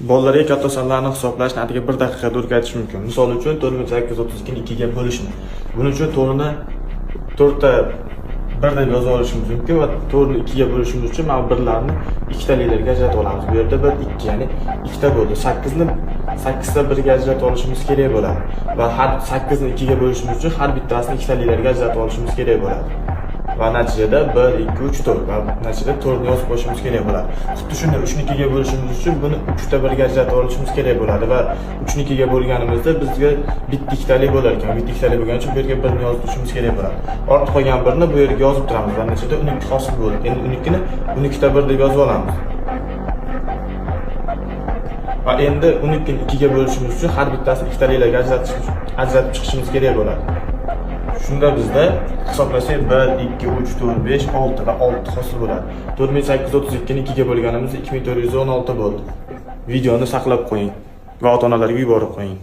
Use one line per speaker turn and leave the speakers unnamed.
Bolalarga katta sonlarni hisoblashni atigi 1 daqiqada o'rgatish mumkin. Misol uchun 4832 ni 2 ga bo'lishni. Buning uchun to'g'rini 4 ta 1 deb yozib olishimiz mumkin va 4 ni 2 ga bo'lishimiz uchun mana birlarni ikkitaliklarga ajratib olamiz. Bu yerda 1 2, ya'ni 2 ta bo'ldi. 8 ni 8 ta 1 ga ajratib olishimiz kerak bo'ladi. Va har 8 ni 2 ga bo'lishimiz uchun har bittasini ikkitaliklarga ajratib olishimiz kerak bo'ladi. Va natijada 1 2 3 4 va natijada 4 ni yozib qo'yishimiz kerak bo'ladi. Xuddi shunday 3 ni 2 ga bo'lishimiz uchun buni 3 ta 1 ga ajratib olishimiz kerak bo'ladi va 3 ni 2 ga bo'lganimizda bizga bitta ikkitalik bo'lar ekan. Bitta ikkitalik bo'lgani uchun bu yerga 1 ni yozib turishimiz kerak bo'ladi. Ortda qolgan 1 ni bu yerga yozib turamiz va natijada 12 hosil bo'ldi. Endi 12 ni 12 ta 1 deb yozib olamiz. Va endi 12 ni 2 ga bo'lishimiz uchun har bittasini ikkitaliklarga ajratib chiqishimiz kerak bo'ladi. Shunda bizda hisoblasak 1 2 3 4 5 6 va 6 hosil bo'ladi. 4832 ni 2 ga bo'lganimizda 2416 bo'ldi. Videoni saqlab qo'ying va ota-onalarga yuborib qo'ying.